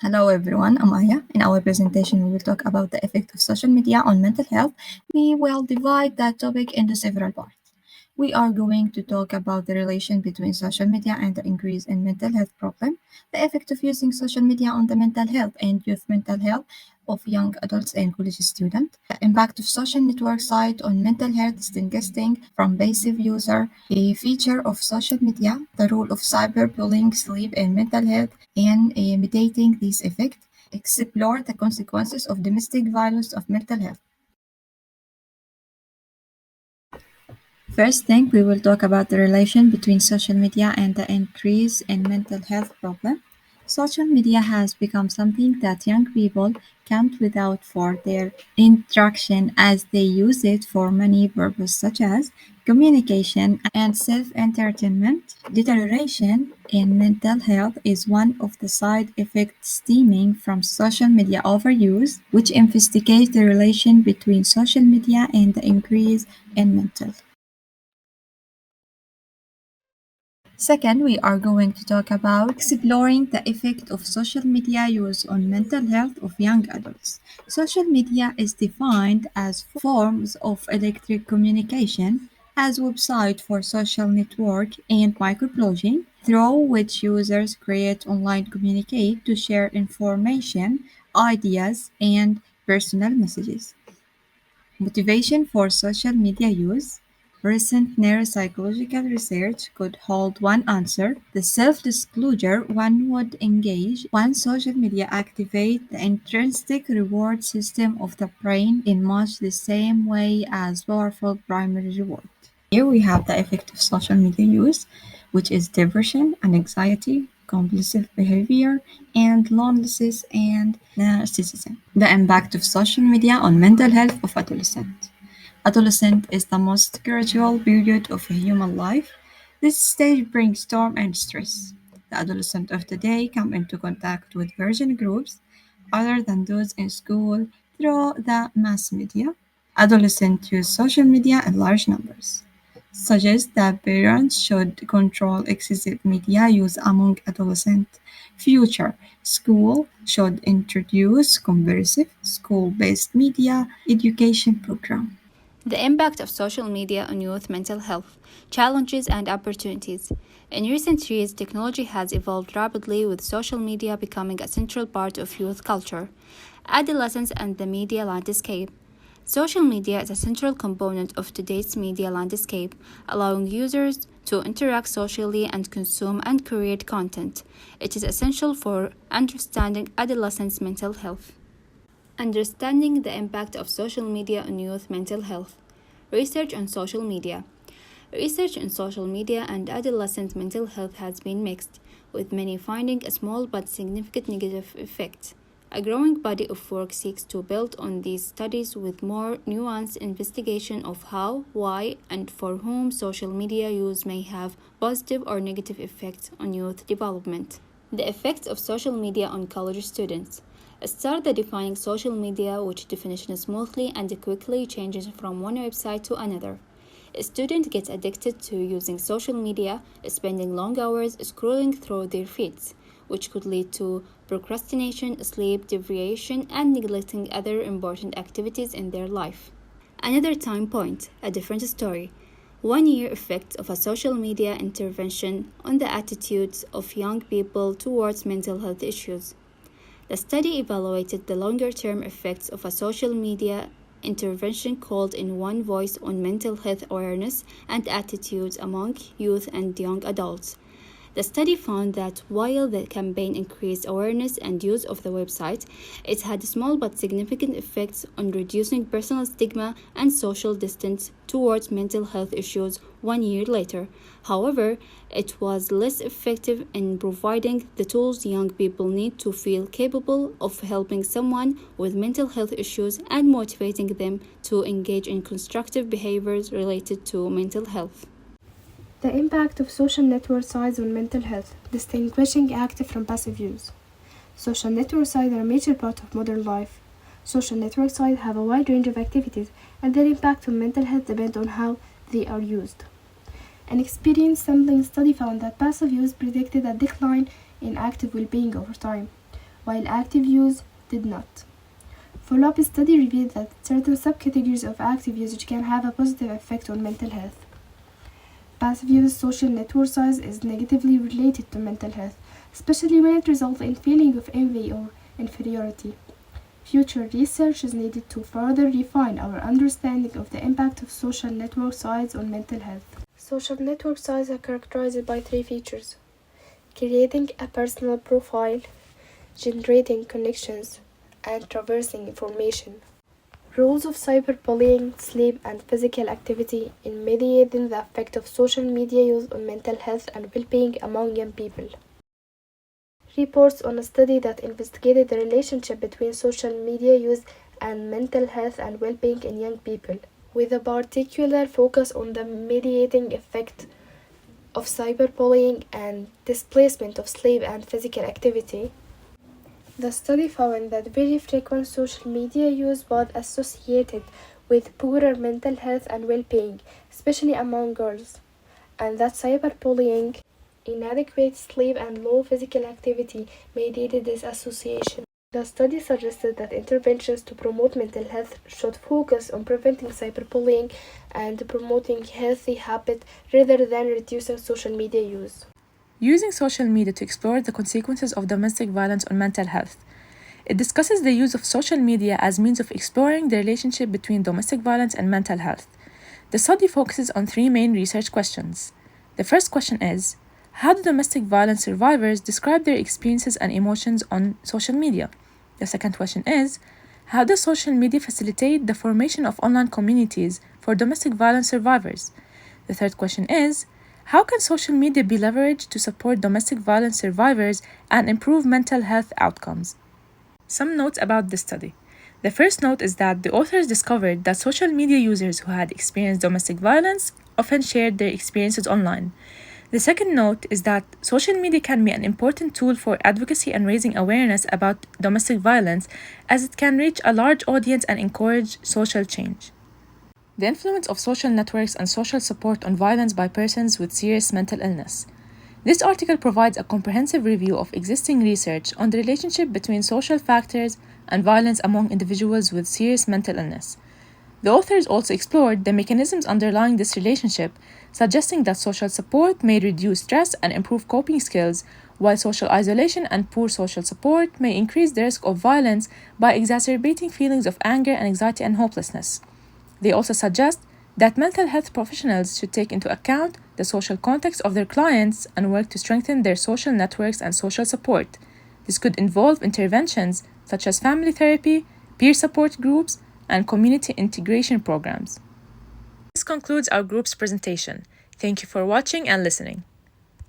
Hello everyone, I'm Aya. In our presentation, we will talk about the effect of social media on mental health. We will divide that topic into several parts. We are going to talk about the relation between social media and the increase in mental health problem, the effect of using social media on the mental health and youth mental health of young adults and college students, the impact of social network site on mental health, distinguishing from passive user, a feature of social media, the role of cyberbullying, sleep and mental health, and mitigating these effects, explore the consequences of domestic violence of mental health. First thing, we will talk about the relation between social media and the increase in mental health problem. Social media has become something that young people can't without for their interaction as they use it for many purposes such as communication and self-entertainment. Deterioration in mental health is one of the side effects stemming from social media overuse, which investigates the relation between social media and the increase in mental. Second, we are going to talk about exploring the effect of social media use on mental health of young adults. Social media is defined as forms of electronic communication as website for social network and microblogging through which users create online communicate to share information, ideas, and personal messages. Motivation for social media use. Recent neuropsychological research could hold one answer. The self-disclosure one would engage when social media activate the intrinsic reward system of the brain in much the same way as powerful primary reward. Here we have the effect of social media use, which is depression and anxiety, compulsive behavior, and loneliness and narcissism. The impact of social media on mental health of adolescents. Adolescent is the most crucial period of a human life. This stage brings storm and stress. The adolescent of today come into contact with virgin groups other than those in school through the mass media. Adolescents use social media in large numbers. Suggests that parents should control excessive media use among adolescents. Future school should introduce comprehensive school-based media education program. The impact of social media on youth mental health, challenges and opportunities. In recent years, technology has evolved rapidly with social media becoming a central part of youth culture, adolescence, and the media landscape. Social media is a central component of today's media landscape, allowing users to interact socially and consume and create content. It is essential for understanding adolescents' mental health. Understanding the impact of social media on youth mental health. Research on social media. Research on social media and adolescent mental health has been mixed, with many finding a small but significant negative effect. A growing body of work seeks to build on these studies with more nuanced investigation of how, why, and for whom social media use may have positive or negative effects on youth development. The effects of social media on college students. Start the defining social media, which definition smoothly and quickly changes from one website to another. A student gets addicted to using social media, spending long hours scrolling through their feeds, which could lead to procrastination, sleep deprivation, and neglecting other important activities in their life. Another time point, a different story. 1 year effect of a social media intervention on the attitudes of young people towards mental health issues. The study evaluated the longer-term effects of a social media intervention called in one voice on mental health awareness and attitudes among youth and young adults. The study found that while the campaign increased awareness and use of the website, it had small but significant effects on reducing personal stigma and social distance towards mental health issues 1 year later. However, it was less effective in providing the tools young people need to feel capable of helping someone with mental health issues and motivating them to engage in constructive behaviors related to mental health. The impact of social network sites on mental health, distinguishing active from passive use. Social network sites are a major part of modern life. Social network sites have a wide range of activities, and their impact on mental health depends on how they are used. An experience sampling study found that passive use predicted a decline in active well-being over time, while active use did not. Follow-up study revealed that certain subcategories of active usage can have a positive effect on mental health. Passive use social network size is negatively related to mental health, especially when it results in feeling of envy or inferiority. Future research is needed to further refine our understanding of the impact of social network sites on mental health. Social network sites are characterized by three features: creating a personal profile, generating connections, and traversing information. Roles of cyberbullying, sleep, and physical activity in mediating the effect of social media use on mental health and well-being among young people. Reports on a study that investigated the relationship between social media use and mental health and well-being in young people, with a particular focus on the mediating effect of cyberbullying and displacement of sleep and physical activity. The study found that very frequent social media use was associated with poorer mental health and well-being, especially among girls, and that cyberbullying, inadequate sleep, and low physical activity mediated this association. The study suggested that interventions to promote mental health should focus on preventing cyberbullying and promoting healthy habits rather than reducing social media use. Using social media to explore the consequences of domestic violence on mental health. It discusses the use of social media as means of exploring the relationship between domestic violence and mental health. The study focuses on three main research questions. The first question is, how do domestic violence survivors describe their experiences and emotions on social media? The second question is, how does social media facilitate the formation of online communities for domestic violence survivors? The third question is, how can social media be leveraged to support domestic violence survivors and improve mental health outcomes? Some notes about the study. The first note is that the authors discovered that social media users who had experienced domestic violence often shared their experiences online. The second note is that social media can be an important tool for advocacy and raising awareness about domestic violence, as it can reach a large audience and encourage social change. The influence of social networks and social support on violence by persons with serious mental illness. This article provides a comprehensive review of existing research on the relationship between social factors and violence among individuals with serious mental illness. The authors also explored the mechanisms underlying this relationship, suggesting that social support may reduce stress and improve coping skills, while social isolation and poor social support may increase the risk of violence by exacerbating feelings of anger and anxiety and hopelessness. They also suggest that mental health professionals should take into account the social context of their clients and work to strengthen their social networks and social support. This could involve interventions such as family therapy, peer support groups, and community integration programs. This concludes our group's presentation. Thank you for watching and listening.